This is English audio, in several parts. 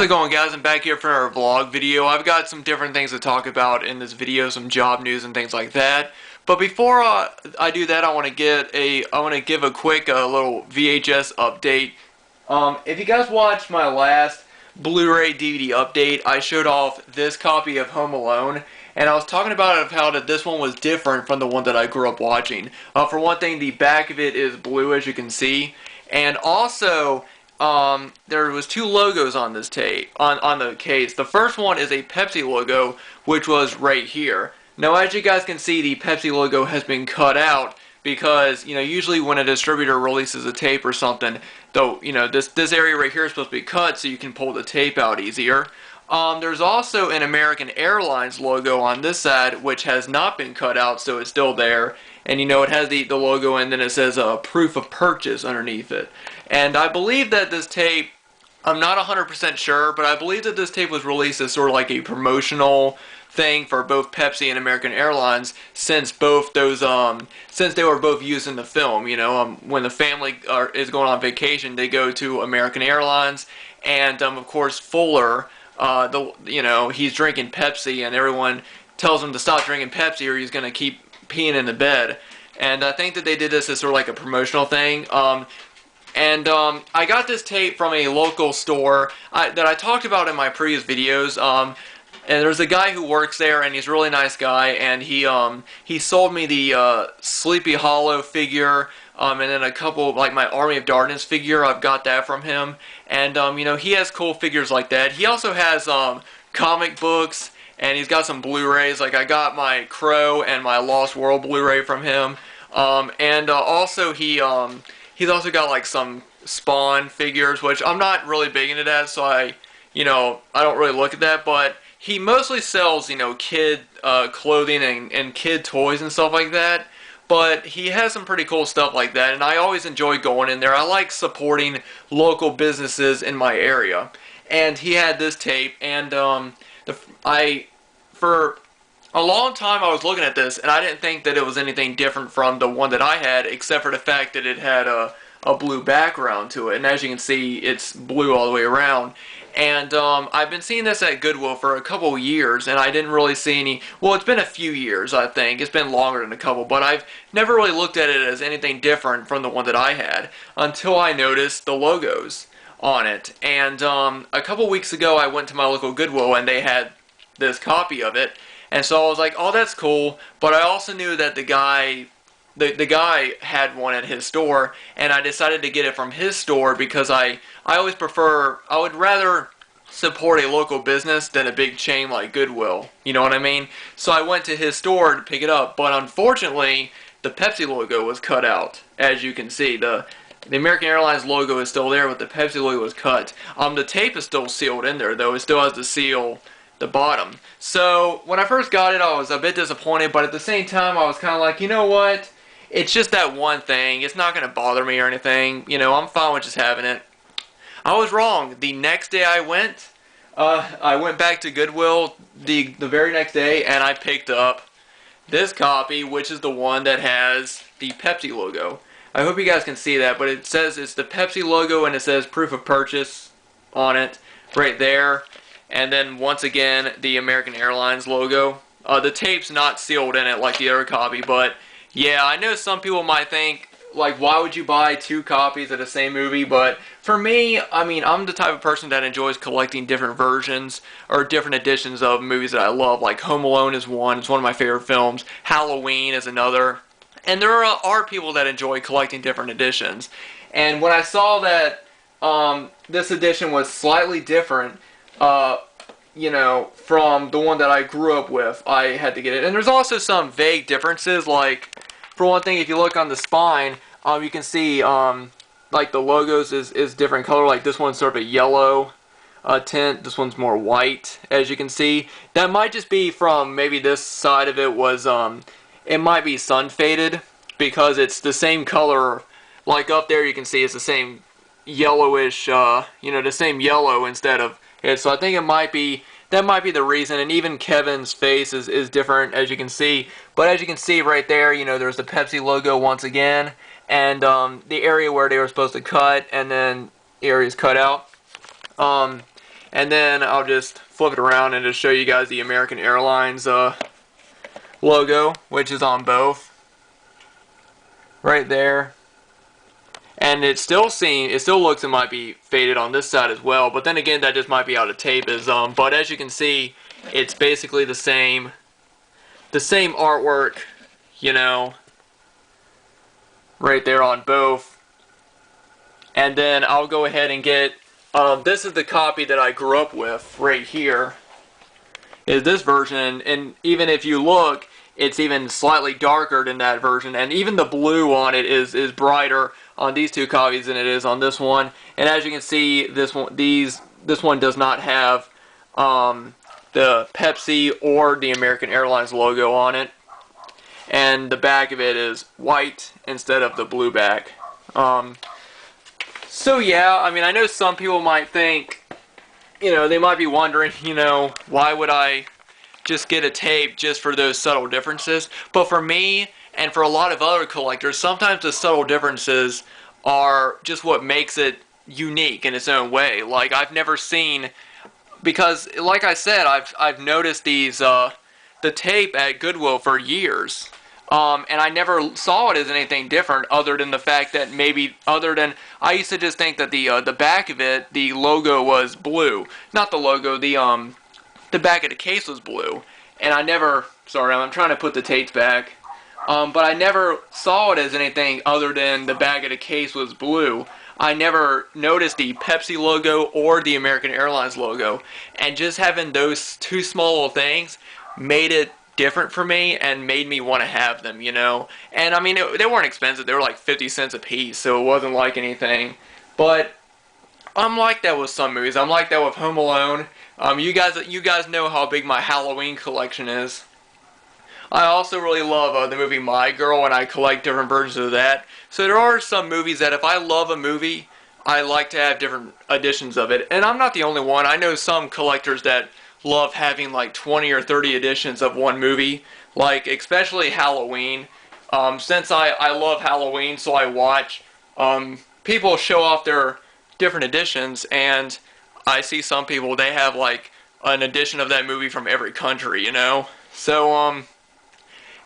How's it going, guys? I'm back here for our vlog video. I've got some different things to talk about in this video, some job news and things like that. But before I do that, I want to give a quick little VHS update. If you guys watched my last Blu-ray DVD update, I showed off this copy of Home Alone, and I was talking about how this one was different from the one that I grew up watching. For one thing, the back of it is blue, as you can see, and also there was two logos on this tape, on the case. The first one is a Pepsi logo, which was right here. Now, as you guys can see, the Pepsi logo has been cut out because, usually when a distributor releases a tape or something, though, this area right here is supposed to be cut so you can pull the tape out easier. There's also an American Airlines logo on this side, which has not been cut out, so it's still there. And it has the logo, and then it says proof of purchase underneath it. And I believe that this tape, I'm not 100% sure, but I believe that this tape was released as sort of like a promotional thing for both Pepsi and American Airlines, since both those since they were both used in the film. When the family is going on vacation, they go to American Airlines, and of course Fuller, he's drinking Pepsi, and everyone tells him to stop drinking Pepsi or he's going to keep peeing in the bed. And I think that they did this as sort of like a promotional thing. I got this tape from a local store that I talked about in my previous videos. And there's a guy who works there, and he's a really nice guy, and he sold me the Sleepy Hollow figure, and then a couple, like my Army of Darkness figure. I've got that from him, and he has cool figures like that. He also has comic books, and he's got some Blu-rays. Like, I got my Crow and my Lost World Blu-ray from him, also he's also got like some Spawn figures, which I'm not really big into that, so I don't really look at that, but he mostly sells, kid clothing and kid toys and stuff like that. But he has some pretty cool stuff like that, and I always enjoy going in there. I like supporting local businesses in my area. And he had this tape, and for a long time I was looking at this, and I didn't think that it was anything different from the one that I had, except for the fact that it had a blue background to it. And as you can see, it's blue all the way around. And I've been seeing this at Goodwill for a couple years, and I didn't really see any. Well, it's been a few years, I think. It's been longer than a couple, but I've never really looked at it as anything different from the one that I had until I noticed the logos on it. And a couple weeks ago, I went to my local Goodwill, and they had this copy of it. And so I was like, oh, that's cool. But I also knew that the guy had one at his store, and I decided to get it from his store because I would rather support a local business than a big chain like Goodwill. You know what I mean? So I went to his store to pick it up, but unfortunately, the Pepsi logo was cut out. As you can see, the American Airlines logo is still there, but the Pepsi logo was cut. The tape is still sealed in there, though. It still has the seal, the bottom. So when I first got it, I was a bit disappointed, but at the same time, I was kind of like, you know what? It's just that one thing. It's not going to bother me or anything. I'm fine with just having it. I was wrong. The next day I went back to Goodwill the very next day, and I picked up this copy, which is the one that has the Pepsi logo. I hope you guys can see that, but it says it's the Pepsi logo, and it says proof of purchase on it right there. And then once again, the American Airlines logo. The tape's not sealed in it like the other copy, but yeah, I know some people might think, like, why would you buy two copies of the same movie? But for me, I'm the type of person that enjoys collecting different versions or different editions of movies that I love. Like Home Alone is one. It's one of my favorite films. Halloween is another. And there are people that enjoy collecting different editions. And when I saw that this edition was slightly different, from the one that I grew up with, I had to get it. And there's also some vague differences, like, for one thing, if you look on the spine, you can see, like, the logos is different color. Like, this one's sort of a yellow tint. This one's more white, as you can see. That might just be from, maybe this side of it was, it might be sun faded, because it's the same color. Like, up there you can see it's the same yellowish, the same yellow instead of it. So I think that might be the reason. And even Kevin's face is different, as you can see. But as you can see right there, there's the Pepsi logo once again, and the area where they were supposed to cut, and then the area's cut out. And then I'll just flip it around and just show you guys the American Airlines logo, which is on both. Right there. And it still looks it might be faded on this side as well, but then again that just might be out of tape but as you can see, it's basically the same artwork, you know, right there on both. And then I'll go ahead and get this is the copy that I grew up with right here, is this version, and even if you look, it's even slightly darker than that version, and even the blue on it is brighter on these two copies than it is on this one. And as you can see, this one does not have the Pepsi or the American Airlines logo on it, and the back of it is white instead of the blue back. So yeah, I mean, I know some people might think, you know, they might be wondering, you know, why would I just get a tape just for those subtle differences? But for me, and for a lot of other collectors, sometimes the subtle differences are just what makes it unique in its own way. Like, I've never seen, because like I said, I've noticed these the tape at Goodwill for years. And I never saw it as anything different other than the fact that I used to just think that the back of it, the logo was blue. Not the logo, the back of the case was blue. And I never, sorry, I'm trying to put the tapes back. But I never saw it as anything other than the back of the case was blue. I never noticed the Pepsi logo or the American Airlines logo. And just having those two small little things made it different for me and made me want to have them, you know. And I mean, they weren't expensive. They were like 50 cents a piece, so it wasn't like anything. But I'm like that with some movies. I'm like that with Home Alone. You guys know how big my Halloween collection is. I also really love the movie My Girl, and I collect different versions of that. So there are some movies that if I love a movie, I like to have different editions of it. And I'm not the only one. I know some collectors that love having like 20 or 30 editions of one movie, like especially Halloween. Since I love Halloween, so I watch people show off their different editions, and I see some people, they have like an edition of that movie from every country, you know. So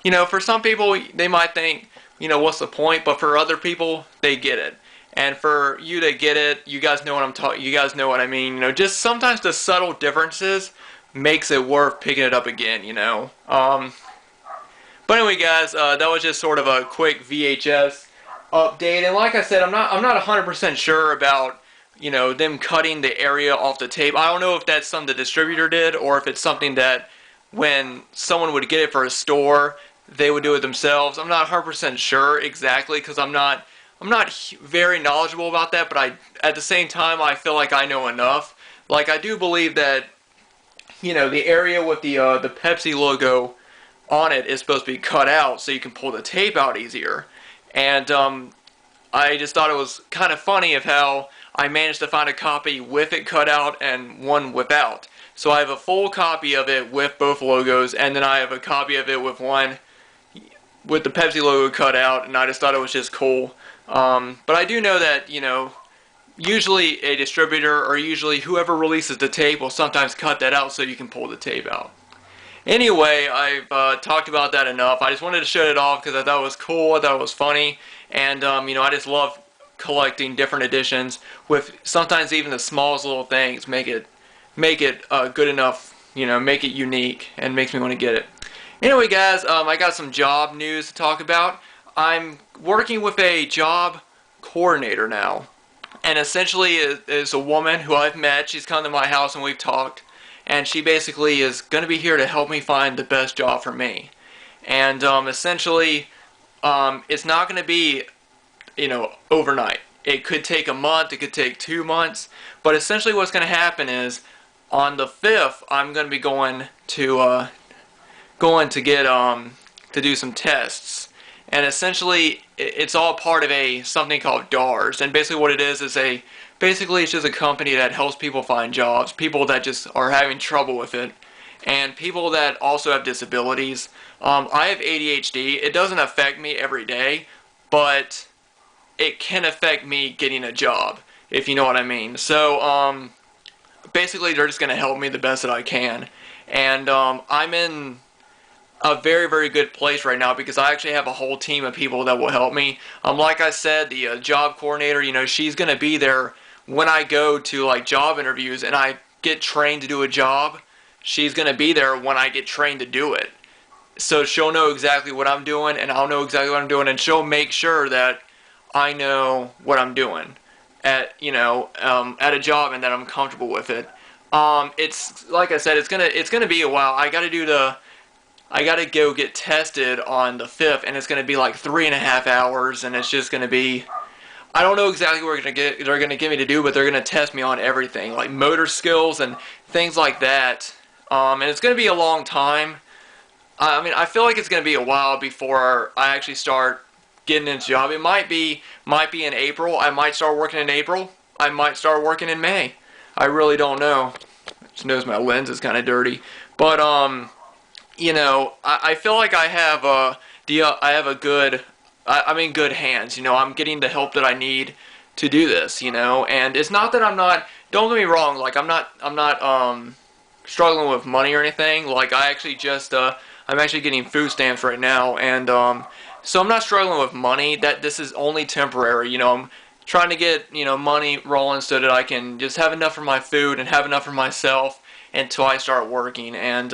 you know, for some people they might think, you know, what's the point? But for other people, they get it. And for you to get it, you guys know what I'm talking. You guys know what I mean. You know, just sometimes the subtle differences makes it worth picking it up again. You know. But anyway, guys, that was just sort of a quick VHS update. And like I said, I'm not 100% sure about, you know, them cutting the area off the tape. I don't know if that's something the distributor did, or if it's something that when someone would get it for a store, they would do it themselves. I'm not 100% sure exactly, because I'm not very knowledgeable about that, but at the same time, I feel like I know enough. Like, I do believe that, you know, the area with the Pepsi logo on it is supposed to be cut out so you can pull the tape out easier. And I just thought it was kind of funny of how I managed to find a copy with it cut out and one without. So I have a full copy of it with both logos, and then I have a copy of it with one with the Pepsi logo cut out, and I just thought it was just cool. But I do know that, you know, usually a distributor or usually whoever releases the tape will sometimes cut that out so you can pull the tape out. Anyway, I've talked about that enough. I just wanted to show it off because I thought it was cool, I thought it was funny, and you know, I just love collecting different editions with sometimes even the smallest little things make it good enough, you know, make it unique, and makes me want to get it. Anyway, guys, I got some job news to talk about. I'm working with a job coordinator now, and essentially is a woman who I've met. She's come to my house and we've talked, and she basically is going to be here to help me find the best job for me. And essentially, it's not going to be, you know, overnight. It could take a month, it could take 2 months, but essentially what's going to happen is on the 5th, I'm going to be going to get to do some tests. And essentially, it's all part of something called DARS. And basically what it is basically it's just a company that helps people find jobs, people that just are having trouble with it, and people that also have disabilities. I have ADHD. It doesn't affect me every day, but it can affect me getting a job, if you know what I mean. So, basically they're just going to help me the best that I can. And I'm in a very, very good place right now because I actually have a whole team of people that will help me. Like I said, the job coordinator, she's going to be there when I go to like job interviews and I get trained to do a job. She's going to be there when I get trained to do it. So she'll know exactly what I'm doing and I'll know exactly what I'm doing, and she'll make sure that I know what I'm doing at at a job and that I'm comfortable with it. It's like I said, it's gonna be a while. I gotta go get tested on the 5th, and it's gonna be like 3.5 hours, and it's just gonna be, I don't know exactly what they're gonna give me to do, but they're gonna test me on everything, like motor skills and things like that. And it's gonna be a long time. I mean, I feel like it's gonna be a while before I actually start getting into job. It might be in April. I might start working in April. I might start working in May. I really don't know. Just notice my lens is kind of dirty. But I feel like I have I'm in good hands. I'm getting the help that I need to do this. And it's not that I'm not. Don't get me wrong. Like I'm not struggling with money or anything. Like I actually just I'm actually getting food stamps right now, and so I'm not struggling with money. That this is only temporary. I'm trying to get money rolling so that I can just have enough for my food and have enough for myself until I start working. And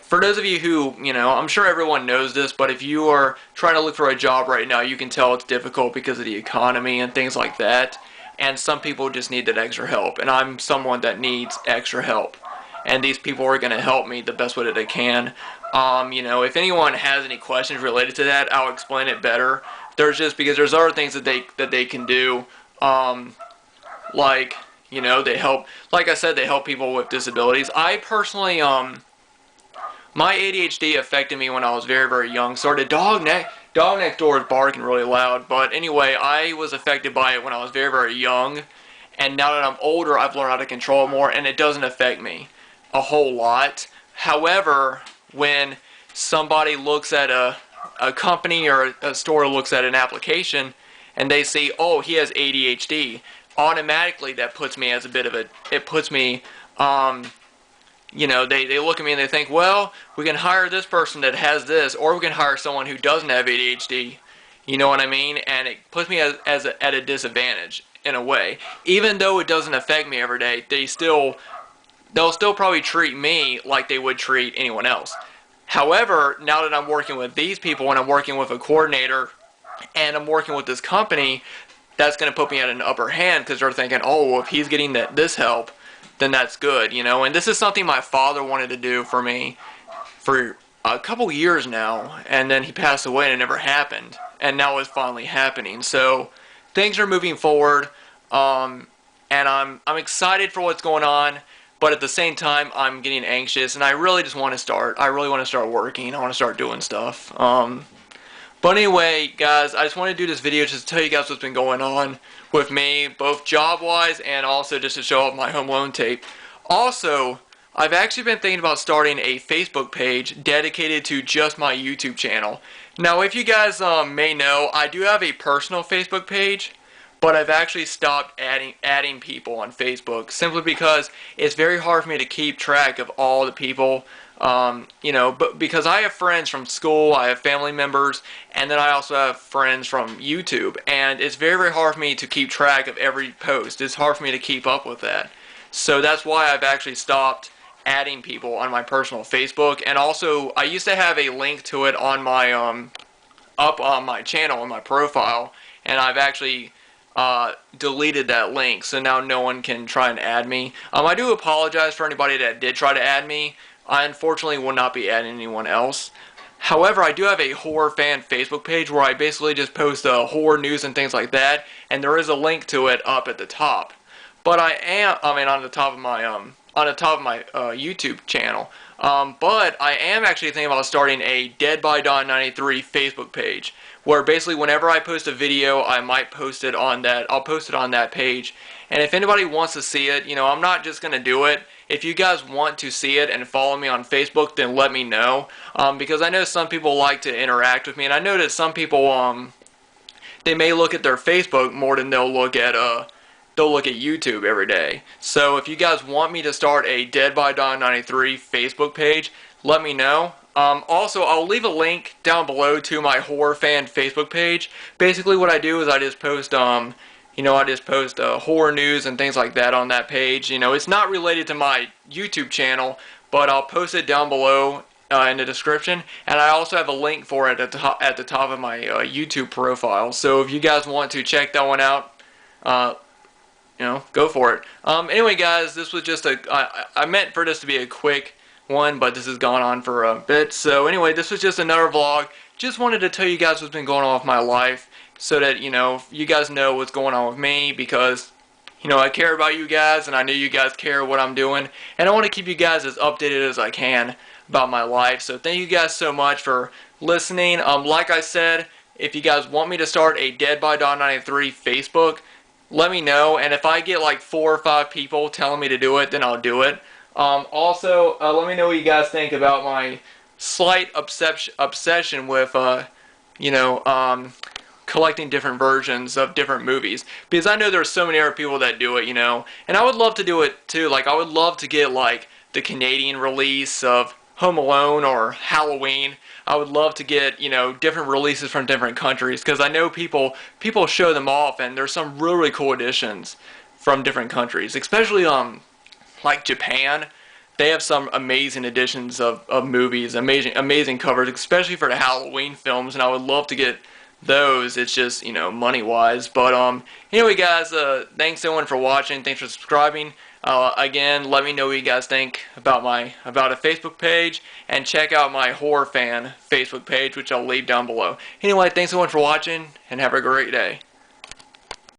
for those of you who I'm sure everyone knows this, but if you are trying to look for a job right now, you can tell it's difficult because of the economy and things like that. And some people just need that extra help, and I'm someone that needs extra help. And these people are going to help me the best way that they can. If anyone has any questions related to that, I'll explain it better. There's other things that they can do, like they help. Like I said, they help people with disabilities. I personally, my ADHD affected me when I was very, very young. Sorry, the dog next door is barking really loud. But anyway, I was affected by it when I was very, very young. And now that I'm older, I've learned how to control it more, and it doesn't affect me a whole lot. However, when somebody looks at a company or a store looks at an application and they see, oh, he has ADHD, automatically that puts me as a bit of a, it puts me, they look at me and they think, well, we can hire this person that has this, or we can hire someone who doesn't have ADHD. You know what I mean? And it puts me at a disadvantage in a way. Even though it doesn't affect me every day, they'll still probably treat me like they would treat anyone else. However, now that I'm working with these people and I'm working with a coordinator and I'm working with this company, that's going to put me at an upper hand because they're thinking, oh, well, if he's getting this help, then that's good, And this is something my father wanted to do for me for a couple years now, and then he passed away and it never happened, and now it's finally happening. So things are moving forward, and I'm excited for what's going on. But at the same time, I'm getting anxious, and I really just want to start. I really want to start working. I want to start doing stuff. But anyway, guys, I just want to do this video just to tell you guys what's been going on with me, both job-wise and also just to show off my home loan tape. Also, I've actually been thinking about starting a Facebook page dedicated to just my YouTube channel. Now, if you guys may know, I do have a personal Facebook page, but I've actually stopped adding people on Facebook simply because it's very hard for me to keep track of all the people, but because I have friends from school, I have family members, and then I also have friends from YouTube, and it's very, very hard for me to keep track of every post. It's hard for me to keep up with that. So that's why I've actually stopped adding people on my personal Facebook. And also, I used to have a link to it on my up on my channel, on my profile, and I've actually deleted that link, so now no one can try and add me. I do apologize for anybody that did try to add me. I unfortunately will not be adding anyone else. However, I do have a horror fan Facebook page where I basically just post horror news and things like that, and there is a link to it up at the top. But on the top of my YouTube channel. But I am actually thinking about starting a Dead by Dawn 93 Facebook page, where basically whenever I post a video, I might post it on that. I'll post it on that page. And if anybody wants to see it, I'm not just gonna do it. If you guys want to see it and follow me on Facebook, then let me know. Because I know some people like to interact with me, and I know that some people they may look at their Facebook more than they'll look at still look at YouTube every day. So if you guys want me to start a Dead by Dawn 93 Facebook page, let me know. Also, I'll leave a link down below to my horror fan Facebook page. Basically what I do is I just post horror news and things like that on that page. It's not related to my YouTube channel, but I'll post it down below in the description, and I also have a link for it at the top of my YouTube profile. So if you guys want to check that one out, go for it. Anyway, guys, this was just I meant for this to be a quick one, but this has gone on for a bit. So anyway, this was just another vlog. Just wanted to tell you guys what's been going on with my life, so that you guys know what's going on with me, because I care about you guys, and I know you guys care what I'm doing, and I want to keep you guys as updated as I can about my life. So thank you guys so much for listening. Like I said, if you guys want me to start a Dead by Dawn 93 Facebook, let me know, and if I get like 4 or 5 people telling me to do it, then I'll do it. Also, let me know what you guys think about my slight obsession with, collecting different versions of different movies, because I know there's so many other people that do it, and I would love to do it too. Like, I would love to get like the Canadian release of Home Alone or Halloween. I would love to get, different releases from different countries, because I know people show them off, and there's some really cool editions from different countries, especially like Japan. They have some amazing editions of movies, amazing covers, especially for the Halloween films, and I would love to get those. It's just, money wise. But anyway, guys, thanks everyone for watching. Thanks for subscribing. Again, let me know what you guys think about a Facebook page, and check out my horror fan Facebook page, which I'll leave down below. Anyway, thanks everyone for watching, and have a great day.